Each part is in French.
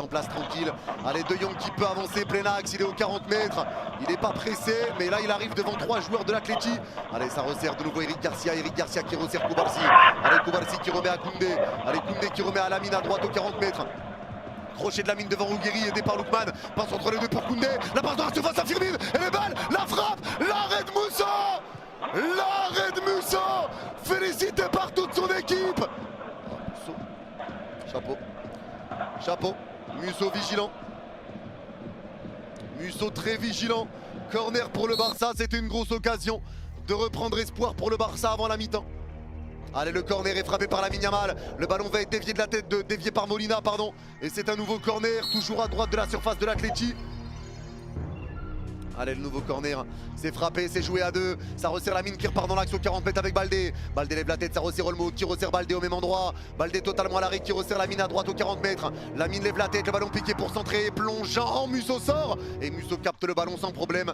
en place tranquille. Allez, De Jong qui peut avancer, plein axe, il est aux 40 mètres. Il n'est pas pressé, mais là il arrive devant 3 joueurs de l'Atleti. Allez, ça resserre de nouveau Eric Garcia qui resserre Koubarsi. Allez, Koubarsi qui remet à Koundé. Allez, Koundé qui remet à Lamine à droite aux 40 mètres. Crochet de Lamine devant Ruggeri, aidé par Lookman. Passe entre les deux pour Koundé. La passe dans la surface à Firmine. Et les balles, la frappe, l'arrêt de Musso. L'arrêt de Musso, félicité par toute son équipe. Musso. Chapeau. Musso vigilant. Musso très vigilant. Corner pour le Barça, c'était une grosse occasion de reprendre espoir pour le Barça avant la mi-temps. Allez, le corner est frappé par Lamine Yamal. Le ballon va être dévié de la tête, dévié par Molina, pardon. Et c'est un nouveau corner, toujours à droite de la surface de l'Atleti. Allez, le nouveau corner, c'est frappé, c'est joué à 2. Ça resserre Lamine qui repart dans l'axe aux 40 mètres avec Baldé. Baldé lève la tête, ça resserre Olmo qui resserre Baldé au même endroit. Baldé totalement à l'arrêt qui resserre Lamine à droite aux 40 mètres. Lamine lève la tête, le ballon piqué pour centrer, plongeant. Musso sort et Musso capte le ballon sans problème.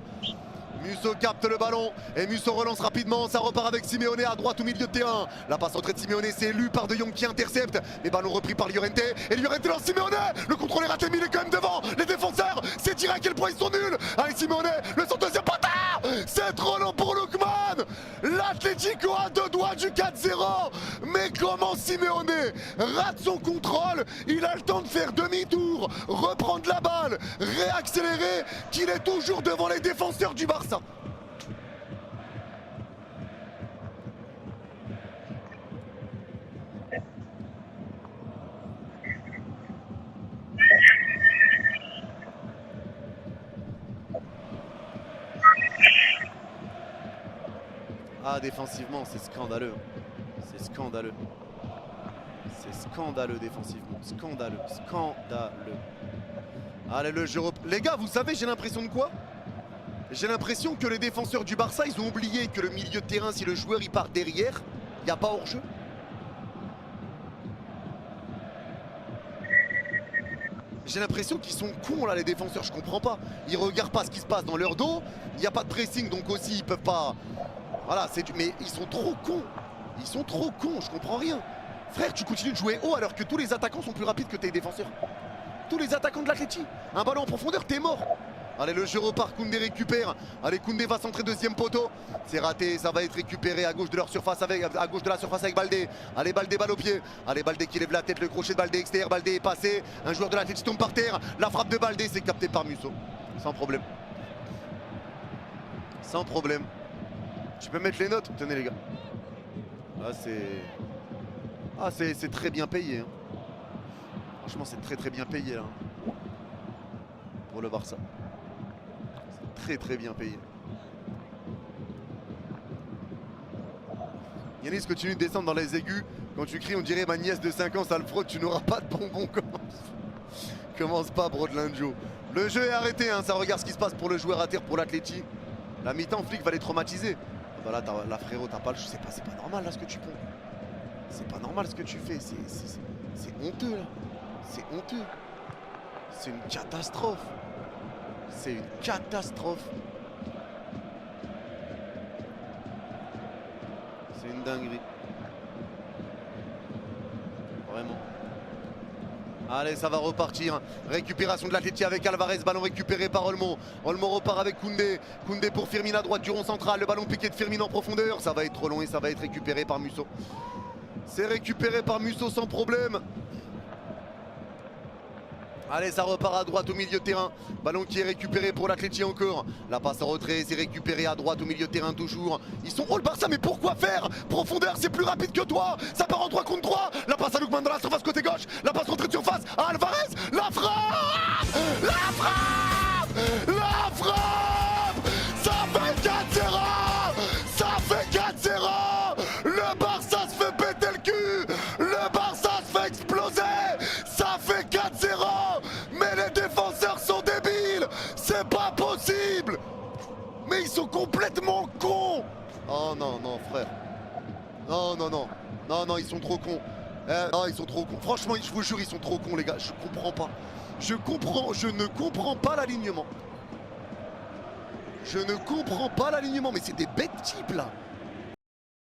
Musso capte le ballon et Musso relance rapidement, ça repart avec Simeone à droite au milieu de terrain. La passe entrée de Simeone, c'est lu par De Jong qui intercepte. Les ballons repris par Llorente et Llorente lance Simeone. Le contrôle est raté mais il est quand même devant. Les défenseurs, c'est tiré à quel point ils sont nuls. Allez Simeone, le son deuxième poteau. C'est trop long pour Lookman. L'Atlético a 2 doigts du 4-0. Mais comment Simeone rate son contrôle. Il a le temps de faire demi-tour, reprendre la balle, réaccélérer, qu'il est toujours devant les défenseurs du Barça. Ah, défensivement, c'est scandaleux. C'est scandaleux. C'est scandaleux défensivement. Scandaleux. Allez, le jeu. Les gars, vous savez, j'ai l'impression de quoi? J'ai l'impression que les défenseurs du Barça, ils ont oublié que le milieu de terrain, si le joueur il part derrière, il n'y a pas hors-jeu. J'ai l'impression qu'ils sont cons là les défenseurs, je comprends pas. Ils regardent pas ce qui se passe dans leur dos, il n'y a pas de pressing donc aussi ils peuvent pas... Voilà, mais ils sont trop cons. Ils sont trop cons, je comprends rien. Frère, tu continues de jouer haut alors que tous les attaquants sont plus rapides que tes défenseurs. Tous les attaquants de l'Atleti. Un ballon en profondeur, t'es mort. Allez, le jeu repart, Koundé récupère. Allez, Koundé va centrer deuxième poteau. C'est raté, ça va être récupéré à gauche de leur surface à gauche de la surface avec Baldé. Allez, Baldé, balle au pied. Allez, Baldé qui lève la tête, le crochet de Baldé extérieur. Baldé est passé. Un joueur de l'Atleti tombe par terre. La frappe de Baldé, c'est capté par Musso. Sans problème. Sans problème. Tu peux mettre les notes? Tenez les gars. Ah, c'est très bien payé. Hein. Franchement, c'est très bien payé là. Pour le Barça. Très bien payé. Yanis, continue de descendre dans les aigus. Quand tu cries, on dirait ma nièce de 5 ans, ça le frotte, tu n'auras pas de bonbons. Commence pas, Brodelinjo. Le jeu est arrêté, hein, ça regarde ce qui se passe pour le joueur à terre pour l'Atleti. La mi-temps, Flick va les traumatiser. Bah là, frérot, t'as pas le... C'est pas normal là ce que tu prends. C'est pas normal ce que tu fais. C'est honteux là. C'est honteux. C'est une catastrophe. C'est une catastrophe. C'est une dinguerie. Vraiment. Allez, ça va repartir. Récupération de l'Atleti avec Alvarez. Ballon récupéré par Olmo. Olmo repart avec Koundé. Koundé pour Firmine à droite du rond central. Le ballon piqué de Firmine en profondeur. Ça va être trop long et ça va être récupéré par Musso. C'est récupéré par Musso sans problème. Allez, ça repart à droite au milieu de terrain. Ballon qui est récupéré pour l'Atleti encore. La passe en retrait, c'est récupéré à droite au milieu de terrain toujours. Ils sont haut le Barça, mais pourquoi faire? Profondeur, c'est plus rapide que toi. Ça part en 3 contre 3. La passe à Lookman dans la surface côté gauche. La passe rentrée de surface à Alvarez. La frappe! La frappe! La frappe! Ça fait 4-0! Ça fait 4-0! Le Barça se fait péter le cul! Le Barça se fait exploser! Ça fait 4-0! Mais les défenseurs sont débiles! C'est pas possible! Mais ils sont complètement cons! Oh non, non, frère. Non, non, non. Non, non, ils sont trop cons. Non, ils sont trop cons. Franchement, je vous jure, ils sont trop cons, les gars. Je comprends pas. Je ne comprends pas l'alignement. Je ne comprends pas l'alignement. Mais c'est des bêtes types, là.